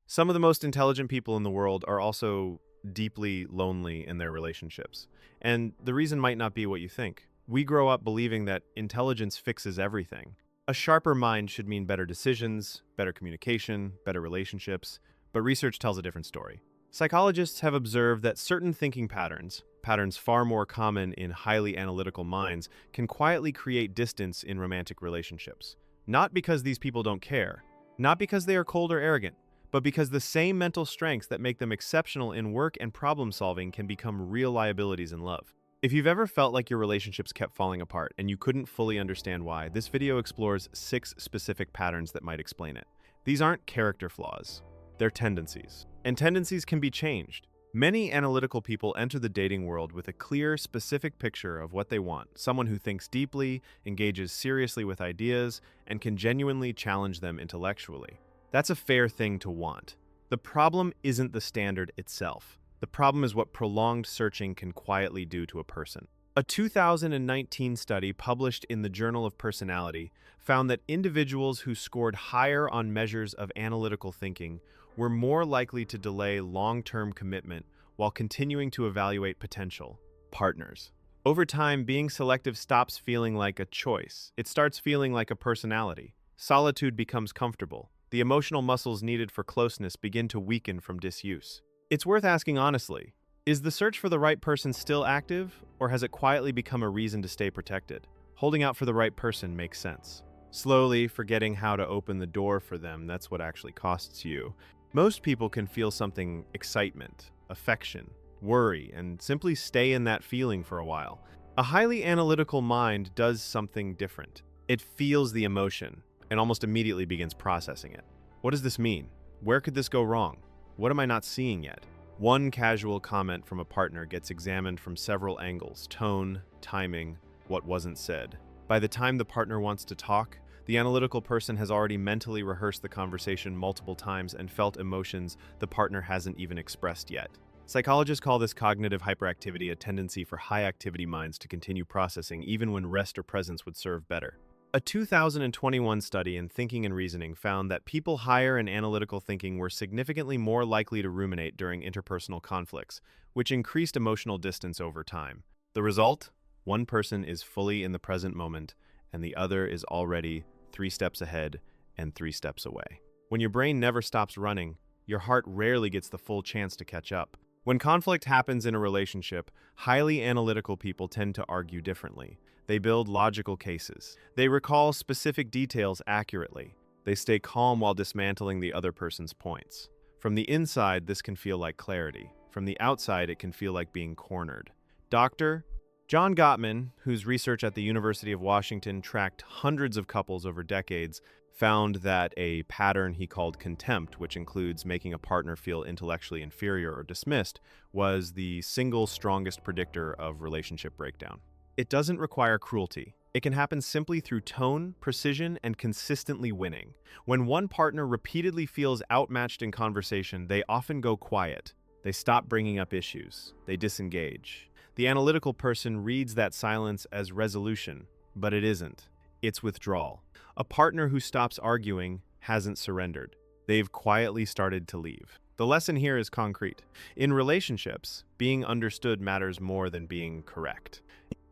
Some of the most intelligent people in the world are also deeply lonely in their relationships. And the reason might not be what you think. We grow up believing that intelligence fixes everything. A sharper mind should mean better decisions, better communication, better relationships, but research tells a different story. Psychologists have observed that certain thinking patterns, patterns far more common in highly analytical minds, can quietly create distance in romantic relationships. Not because these people don't care, not because they are cold or arrogant, but because the same mental strengths that make them exceptional in work and problem solving can become real liabilities in love. If you've ever felt like your relationships kept falling apart and you couldn't fully understand why, this video explores 6 specific patterns that might explain it. These aren't character flaws, they're tendencies. And tendencies can be changed. Many analytical people enter the dating world with a clear, specific picture of what they want, someone who thinks deeply, engages seriously with ideas, and can genuinely challenge them intellectually. That's a fair thing to want. The problem isn't the standard itself. The problem is what prolonged searching can quietly do to a person. A 2019 study published in the Journal of Personality found that individuals who scored higher on measures of analytical thinking were more likely to delay long-term commitment while continuing to evaluate potential partners. Over time, being selective stops feeling like a choice. It starts feeling like a personality. Solitude becomes comfortable. The emotional muscles needed for closeness begin to weaken from disuse. It's worth asking honestly, is the search for the right person still active, or has it quietly become a reason to stay protected? Holding out for the right person makes sense. Slowly forgetting how to open the door for them, that's what actually costs you. Most people can feel something excitement, affection, worry, and simply stay in that feeling for a while. A highly analytical mind does something different. It feels the emotion and almost immediately begins processing it. What does this mean? Where could this go wrong? What am I not seeing yet? One casual comment from a partner gets examined from several angles: tone, timing, what wasn't said. By the time the partner wants to talk, the analytical person has already mentally rehearsed the conversation multiple times and felt emotions the partner hasn't even expressed yet. Psychologists call this cognitive hyperactivity, a tendency for high-activity minds to continue processing even when rest or presence would serve better. A 2021 study in thinking and reasoning found that people higher in analytical thinking were significantly more likely to ruminate during interpersonal conflicts, which increased emotional distance over time. The result? One person is fully in the present moment, and the other is already 3 steps ahead and 3 steps away. When your brain never stops running, your heart rarely gets the full chance to catch up. When conflict happens in a relationship, highly analytical people tend to argue differently. They build logical cases. They recall specific details accurately. They stay calm while dismantling the other person's points. From the inside, this can feel like clarity. From the outside, it can feel like being cornered. Dr. John Gottman, whose research at the University of Washington tracked hundreds of couples over decades, found that a pattern he called contempt, which includes making a partner feel intellectually inferior or dismissed, was the single strongest predictor of relationship breakdown. It doesn't require cruelty. It can happen simply through tone, precision, and consistently winning. When one partner repeatedly feels outmatched in conversation, they often go quiet. They stop bringing up issues. They disengage. The analytical person reads that silence as resolution, but it isn't. It's withdrawal. A partner who stops arguing hasn't surrendered. They've quietly started to leave. The lesson here is concrete. In relationships, being understood matters more than being correct.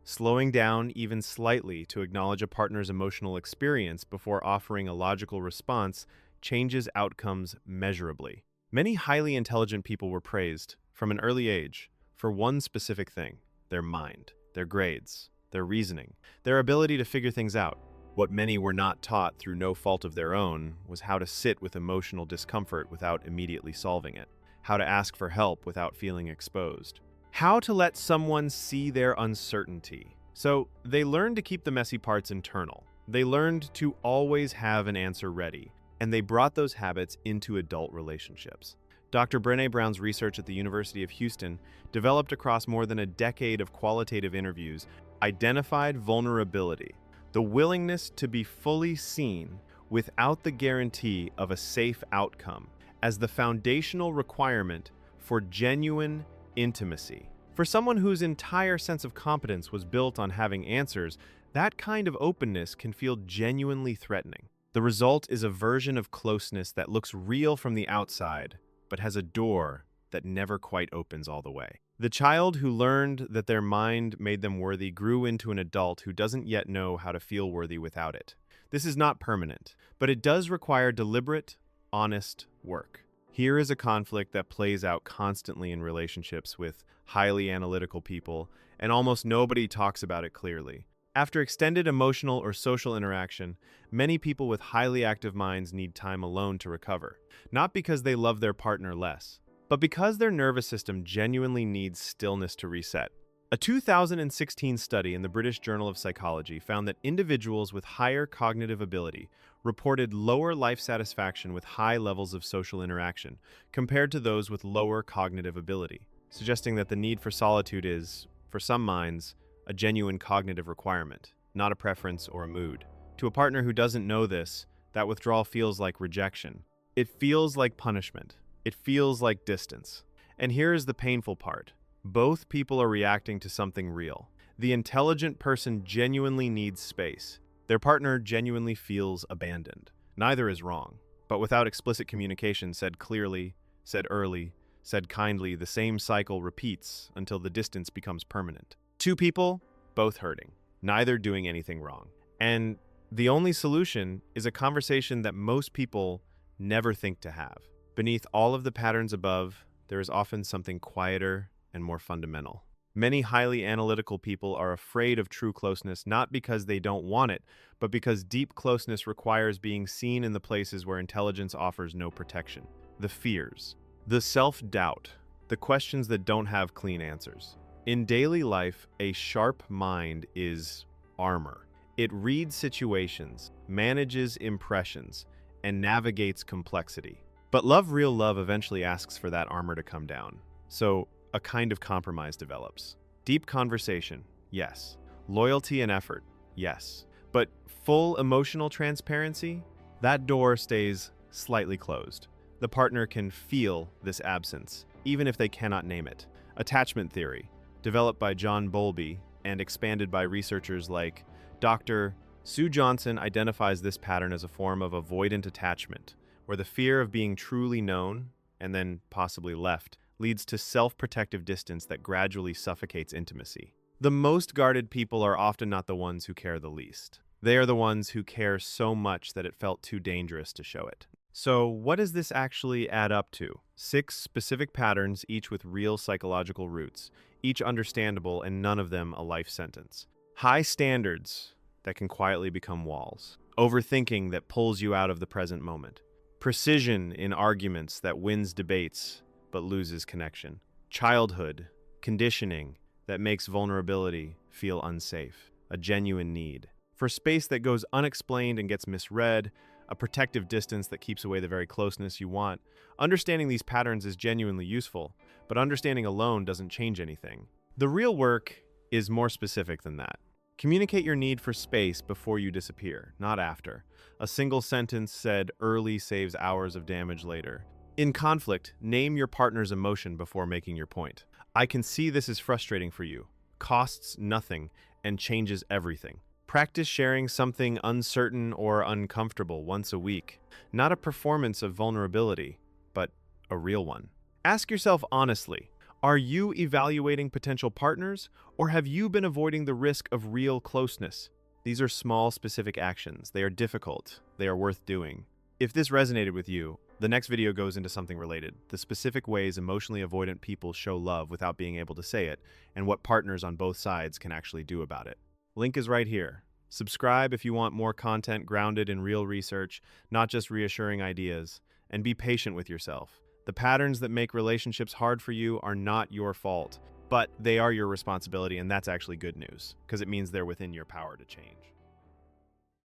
Slowing down even slightly to acknowledge a partner's emotional experience before offering a logical response changes outcomes measurably. Many highly intelligent people were praised, from an early age, for one specific thing: their mind, their grades, their reasoning, their ability to figure things out. What many were not taught through no fault of their own was how to sit with emotional discomfort without immediately solving it, how to ask for help without feeling exposed, how to let someone see their uncertainty. So they learned to keep the messy parts internal. They learned to always have an answer ready, and they brought those habits into adult relationships. Dr. Brené Brown's research at the University of Houston, developed across more than a decade of qualitative interviews, identified vulnerability, the willingness to be fully seen without the guarantee of a safe outcome, as the foundational requirement for genuine intimacy. For someone whose entire sense of competence was built on having answers, that kind of openness can feel genuinely threatening. The result is a version of closeness that looks real from the outside, but has a door that never quite opens all the way. The child who learned that their mind made them worthy grew into an adult who doesn't yet know how to feel worthy without it. This is not permanent, but it does require deliberate, honest work. Here is a conflict that plays out constantly in relationships with highly analytical people, and almost nobody talks about it clearly. After extended emotional or social interaction, many people with highly active minds need time alone to recover, not because they love their partner less, but because their nervous system genuinely needs stillness to reset. A 2016 study in the British Journal of Psychology found that individuals with higher cognitive ability reported lower life satisfaction with high levels of social interaction compared to those with lower cognitive ability, suggesting that the need for solitude is, for some minds, a genuine cognitive requirement, not a preference or a mood. To a partner who doesn't know this, that withdrawal feels like rejection. It feels like punishment. It feels like distance. And here is the painful part. Both people are reacting to something real. The intelligent person genuinely needs space. Their partner genuinely feels abandoned. Neither is wrong. But without explicit communication said clearly, said early, said kindly, the same cycle repeats until the distance becomes permanent. Two people, both hurting, neither doing anything wrong. And the only solution is a conversation that most people never think to have. Beneath all of the patterns above, there is often something quieter and more fundamental. Many highly analytical people are afraid of true closeness not because they don't want it, but because deep closeness requires being seen in the places where intelligence offers no protection. The fears, the self-doubt, the questions that don't have clean answers. In daily life, a sharp mind is armor. It reads situations, manages impressions, and navigates complexity. But real love eventually asks for that armor to come down. So a kind of compromise develops. Deep conversation, yes. Loyalty and effort, yes. But full emotional transparency? That door stays slightly closed. The partner can feel this absence, even if they cannot name it. Attachment theory, developed by John Bowlby and expanded by researchers like Dr. Sue Johnson, identifies this pattern as a form of avoidant attachment, where the fear of being truly known, and then possibly left, leads to self-protective distance that gradually suffocates intimacy. The most guarded people are often not the ones who care the least. They are the ones who care so much that it felt too dangerous to show it. So what does this actually add up to? 6 specific patterns, each with real psychological roots, each understandable and none of them a life sentence. High standards that can quietly become walls. Overthinking that pulls you out of the present moment. Precision in arguments that wins debates but loses connection. Childhood, conditioning that makes vulnerability feel unsafe. A genuine need. For space that goes unexplained and gets misread, a protective distance that keeps away the very closeness you want. Understanding these patterns is genuinely useful, but understanding alone doesn't change anything. The real work is more specific than that. Communicate your need for space before you disappear, not after. A single sentence said early saves hours of damage later. In conflict, name your partner's emotion before making your point. I can see this is frustrating for you. Costs nothing and changes everything. Practice sharing something uncertain or uncomfortable once a week. Not a performance of vulnerability, but a real one. Ask yourself honestly, are you evaluating potential partners, or have you been avoiding the risk of real closeness? These are small, specific actions. They are difficult. They are worth doing. If this resonated with you, the next video goes into something related, the specific ways emotionally avoidant people show love without being able to say it, and what partners on both sides can actually do about it. Link is right here. Subscribe if you want more content grounded in real research, not just reassuring ideas, and be patient with yourself. The patterns that make relationships hard for you are not your fault, but they are your responsibility, and that's actually good news, because it means they're within your power to change.